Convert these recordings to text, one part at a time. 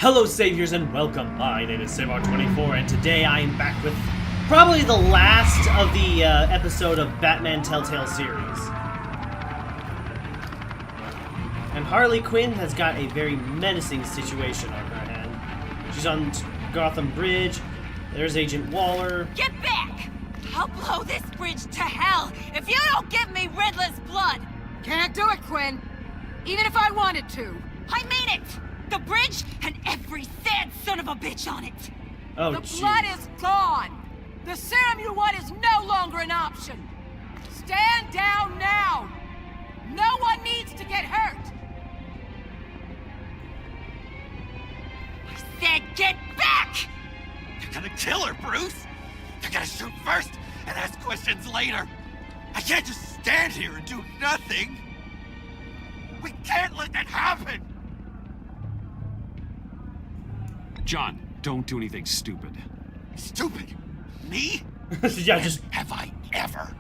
Hello saviors and welcome, my name is Seivar24 and today I am back with probably the last of the episode of Batman Telltale series. And Harley Quinn has got a very menacing situation on her hand. She's on Gotham Bridge, there's Agent Waller. Get back! I'll blow this bridge to hell if you don't give me Riddler's blood! Can't do it, Quinn. Even if I wanted to. I mean it! The bridge and every sad son of a bitch on it! Oh, the geez. blood is gone! The serum you want is no longer an option! Stand down now! No one needs to get hurt! I said get back! They're gonna kill her, Bruce! They're gonna shoot first and ask questions later! I can't just stand here and do nothing! We can't let that happen! John, don't do anything stupid. Stupid? Me? Yeah, just... Have I ever?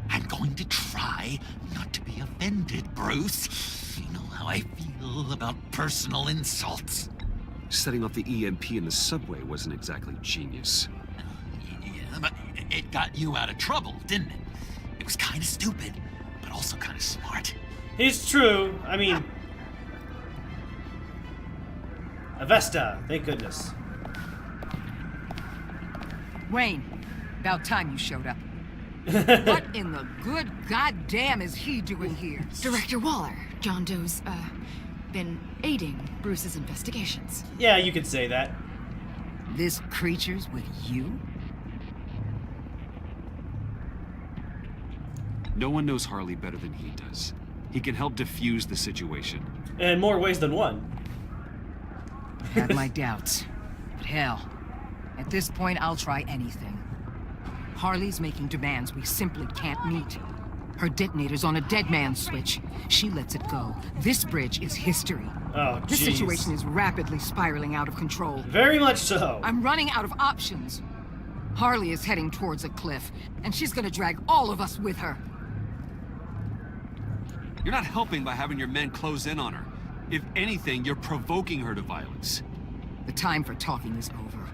I'm going to try not to be offended, Bruce. You know how I feel about personal insults. Setting off the EMP in the subway wasn't exactly genius. Yeah, but it got you out of trouble, didn't it? It was kind of stupid, but also kind of smart. It's true, I mean... Avesta, thank goodness. Wayne, about time you showed up. What in the good goddamn is he doing here? Director Waller, John Doe's, been aiding Bruce's investigations. Yeah, you could say that. This creature's with you? No one knows Harley better than he does. He can help defuse the situation. In more ways than one. Had my doubts. But hell, at this point I'll try anything. Harley's making demands we simply can't meet. Her detonator's on a dead man's switch. She lets it go. This bridge is history. Oh, This jeez. situation is rapidly spiraling out of control. Very much so. I'm running out of options. Harley is heading towards a cliff, and she's gonna drag all of us with her. You're not helping by having your men close in on her. If anything, you're provoking her to violence. The time for talking is over.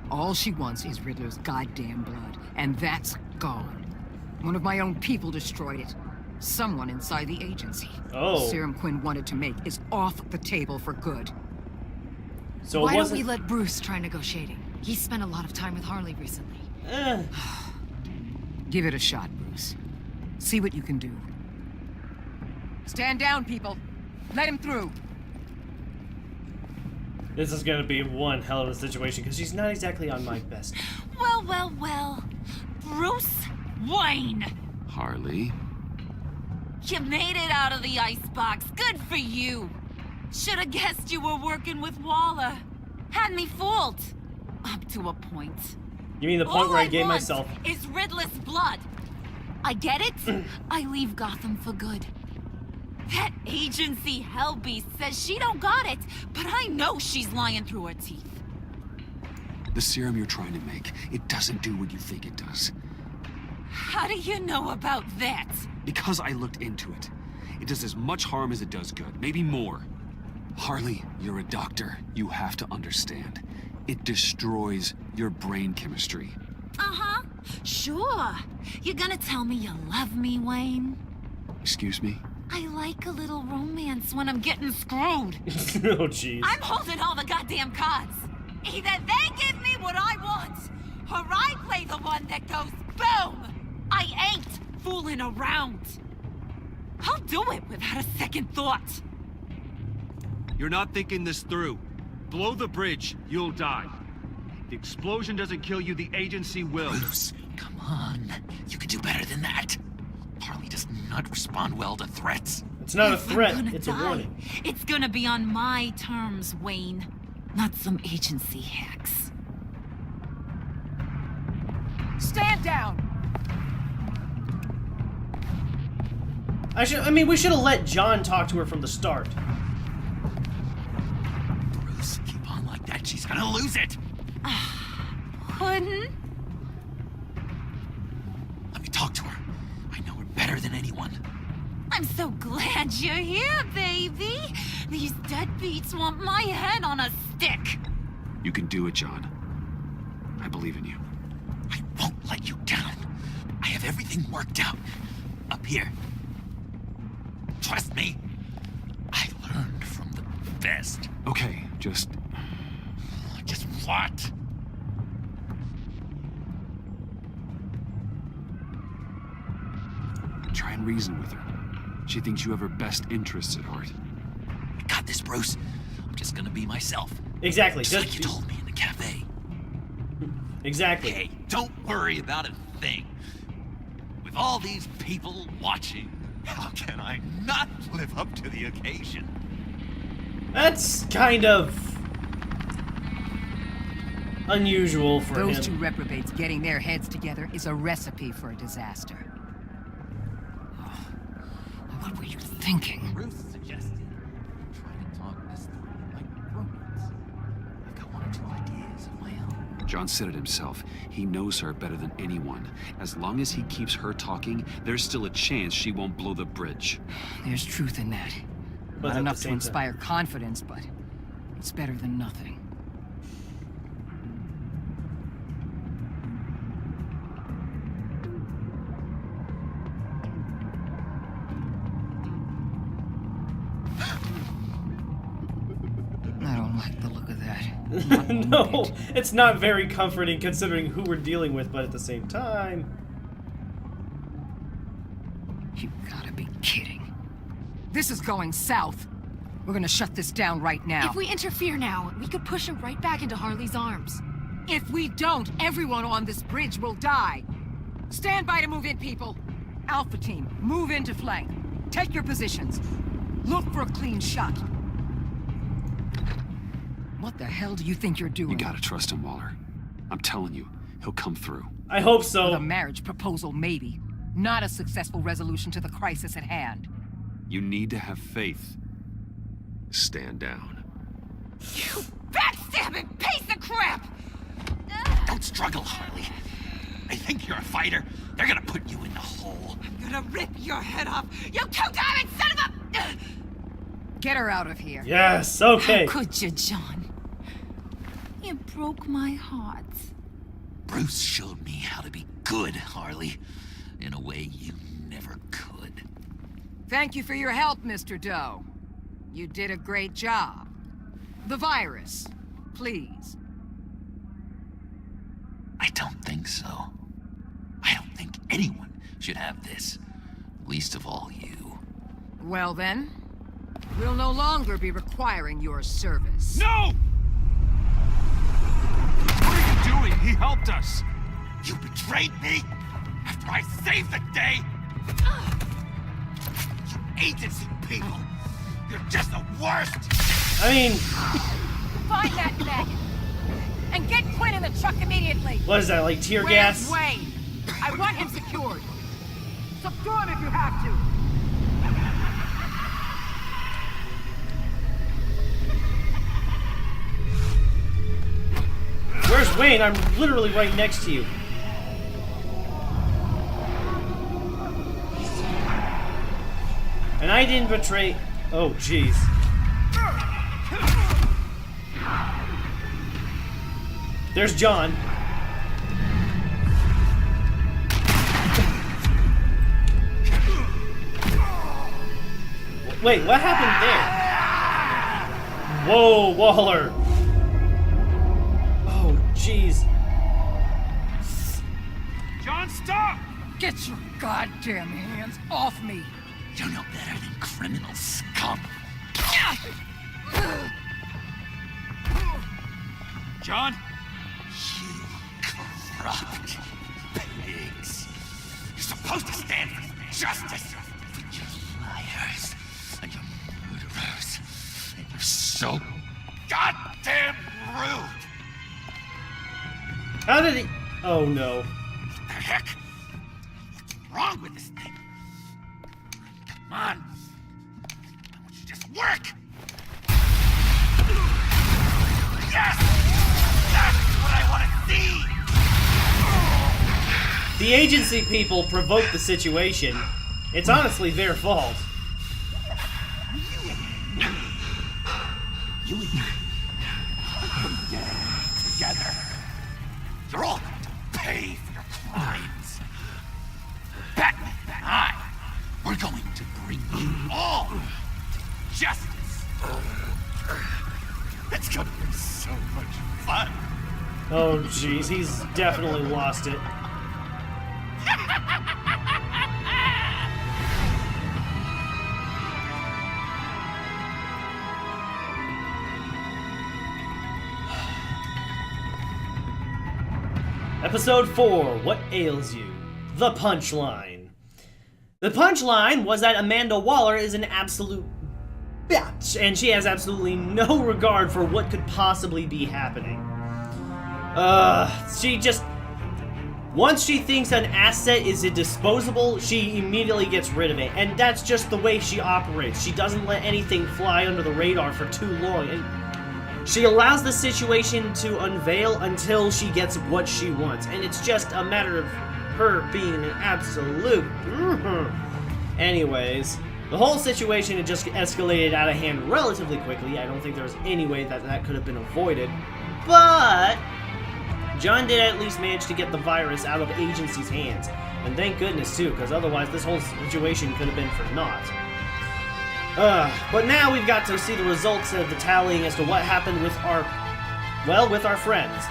All she wants is Riddler's goddamn blood, and that's gone. One of my own people destroyed it. Someone inside the agency. Oh. The serum Quinn wanted to make is off the table for good. So Why it don't wasn't... we let Bruce try negotiating? He's spent a lot of time with Harley recently. Give it a shot, Bruce. See what you can do. Stand down, people. Let him through. This is gonna be one hell of a situation, because she's not exactly on my best. Well, well, well. Bruce Wayne! Harley? You made it out of the icebox. Good for you. Should have guessed you were working with Waller. Had me fooled. Up to a point. You mean the point All where I I gave want myself... is Riddler's blood. I get it. I leave Gotham for good. That agency hellbeast says she don't got it, but I know she's lying through her teeth. The serum you're trying to make, it doesn't do what you think it does. How do you know about that? Because I looked into it. It does as much harm as it does good, maybe more. Harley, you're a doctor. You have to understand. It destroys your brain chemistry. Uh-huh. Sure. You're gonna tell me you love me, Wayne? Excuse me? I like a little romance when I'm getting screwed. Oh, jeez. I'm holding all the goddamn cards. Either they give me what I want, or I play the one that goes boom! I ain't fooling around. I'll do it without a second thought. You're not thinking this through. Blow the bridge, you'll die. The explosion doesn't kill you, the agency will. Bruce, come on. You can do better than that. Harley does not respond well to threats. It's not a If I'm threat, gonna it's a die, warning. It's gonna be on my terms, Wayne. Not some agency hacks. Stand down! I mean, we should have let John talk to her from the start. Bruce, keep on like that. She's gonna lose it. Couldn't? Let me talk to her. I know her better than anyone. I'm so glad you're here, baby. These deadbeats want my head on a stick! You can do it, John. I believe in you. I won't let you down. I have everything worked out. Up here. Trust me. I learned from the best. Okay, just what? try and reason with her. She thinks you have her best interests at heart. I got this, Bruce. I'm just gonna be myself. Exactly. Just like you told me in the cafe. Exactly. Hey, don't worry about a thing. With all these people watching, how can I not live up to the occasion? That's kind of unusual for Those him. two reprobates getting their heads together is a recipe for a disaster. Oh, what were you thinking? Bruce suggested trying to talk this through like roommates. I've got one or two ideas of my own. John said it himself. He knows her better than anyone. As long as he keeps her talking, there's still a chance she won't blow the bridge. There's truth in that. But Not at enough the to same inspire confidence, but it's better than nothing. I don't like the look of that. Not one No, bit. it's not very comforting considering who we're dealing with, but at the same time... You gotta be kidding. This is going south. We're gonna shut this down right now. If we interfere now, we could push him right back into Harley's arms. If we don't, everyone on this bridge will die. Stand by to move in, people. Alpha team, move into flank. Take your positions. Look for a clean shot. What the hell do you think you're doing? You gotta trust him, Waller. I'm telling you, he'll come through. I hope With a so. marriage proposal, maybe. Not a successful resolution to the crisis at hand. You need to have faith. Stand down. You backstabbing piece of crap! Don't struggle, Harley. They think you're a fighter. They're gonna put you in the hole. I'm gonna rip your head off, you two-diamond son of a... Get her out of here. Yes, okay. How could you, John? You broke my heart. Bruce showed me how to be good, Harley. In a way you never could. Thank you for your help, Mr. Doe. You did a great job. The virus, please. I don't think so. I don't think anyone should have this. Least of all you. Well then, we'll no longer be requiring your service. No! What are you doing? He helped us. You betrayed me after I saved the day. You agency people. You're just the worst. I mean, Find that maggot! And get Quinn in the truck immediately! what is that, like tear Where's gas? Wayne? I want him secured. Subdue him if you have to. Where's Wayne? I'm literally right next to you. And I didn't betray... Oh, jeez. There's John. Wait, what happened there? Whoa, Waller. Oh, jeez. John, stop! Get your goddamn hands off me! You know better than criminal scum. John? You corrupt pigs. You're supposed to stand for justice. But you're liars. And you're murderers. And you're so goddamn rude. How did he... Oh, no. What the heck? What's wrong with this thing? Come on. I want you to just work. Yes! That's what I want to see! The agency people provoked the situation. It's honestly their fault. It's gonna be so much fun. Oh, jeez, he's definitely lost it. Episode 4, What Ails You? The punchline. The punchline was that Amanda Waller is an absolute bitch, and she has absolutely no regard for what could possibly be happening. She just... Once she thinks an asset is disposable, she immediately gets rid of it, and that's just the way she operates. She doesn't let anything fly under the radar for too long, and she allows the situation to unveil until she gets what she wants, and it's just a matter of her being an absolute... Anyways, the whole situation had just escalated out of hand relatively quickly. I don't think there was any way that that could have been avoided, but John did at least manage to get the virus out of Agency's hands, and thank goodness too, because otherwise this whole situation could have been for naught. But now we've got to see the results of the tallying as to what happened with our friends.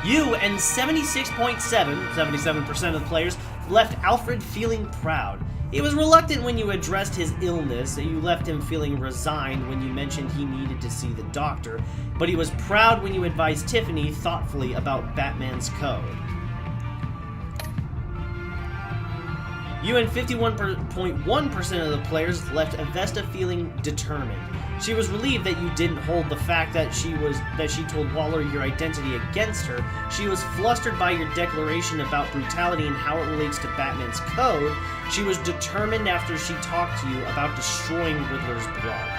You and 77% of the players left Alfred feeling proud. He was reluctant when you addressed his illness, you left him feeling resigned when you mentioned he needed to see the doctor, but he was proud when you advised Tiffany thoughtfully about Batman's code. You and 51.1% of the players left Avesta feeling determined. She was relieved that you didn't hold the fact that she told Waller your identity against her. She was flustered by your declaration about brutality and how it relates to Batman's code. She was determined after she talked to you about destroying Riddler's blood.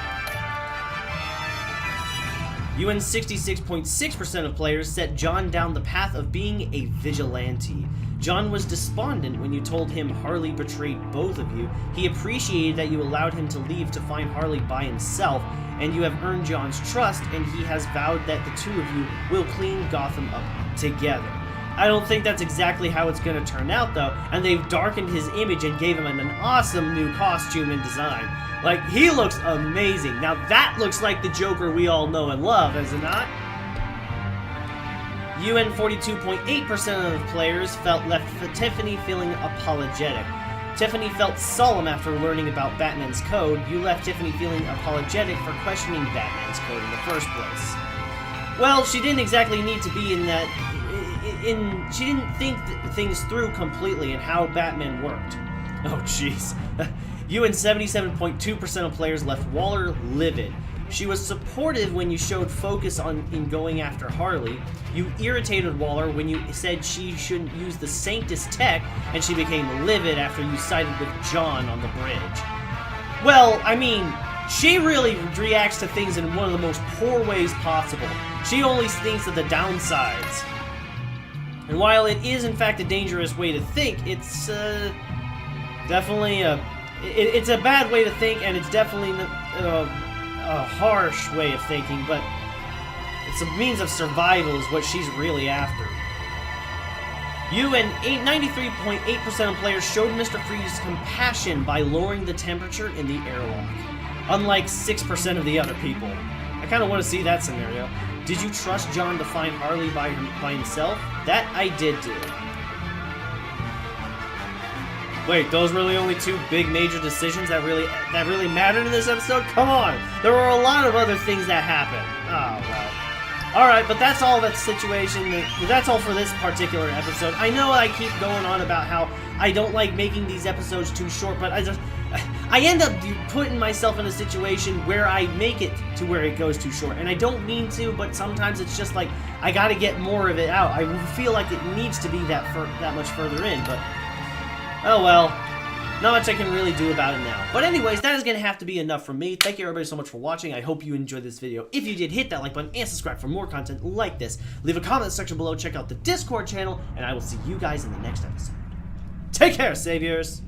You and 66.6% of players set John down the path of being a vigilante. John was despondent when you told him Harley betrayed both of you. He appreciated that you allowed him to leave to find Harley by himself, and you have earned John's trust, and he has vowed that the two of you will clean Gotham up together. I don't think that's exactly how it's going to turn out, though, and they've darkened his image and gave him an awesome new costume and design. Like, he looks amazing. Now that looks like the Joker we all know and love, is it not? You and 42.8% of the players left Tiffany feeling apologetic. Tiffany felt solemn after learning about Batman's code. You left Tiffany feeling apologetic for questioning Batman's code in the first place. Well, she didn't exactly need to be in that... she didn't think things through completely and how Batman worked. Oh, jeez. You and 77.2% of players left Waller livid. She was supportive when you showed focus in going after Harley. You irritated Waller when you said she shouldn't use the Sanctus tech, and she became livid after you sided with John on the bridge. Well, I mean, she really reacts to things in one of the most poor ways possible. She only thinks of the downsides. And while it is in fact a dangerous way to think, it's definitely it's a bad way to think, and it's definitely a harsh way of thinking, but it's a means of survival is what she's really after. You and 93.8% of players showed Mr. Freeze compassion by lowering the temperature in the airlock, unlike 6% of the other people. I kind of want to see that scenario. Did you trust John to find Harley by himself? That I did do. Wait, those were the only two big major decisions that really mattered in this episode? Come on! There were a lot of other things that happened. Oh, well. Alright, but that's all that situation. That's all for this particular episode. I know I keep going on about how I don't like making these episodes too short, but I end up putting myself in a situation where I make it to where it goes too short. And I don't mean to, but sometimes it's just like, I gotta get more of it out. I feel like it needs to be that much further in, but... oh well, not much I can really do about it now. But anyways, that is going to have to be enough from me. Thank you everybody so much for watching. I hope you enjoyed this video. If you did, hit that like button and subscribe for more content like this. Leave a comment in the section below, check out the Discord channel, and I will see you guys in the next episode. Take care, saviors!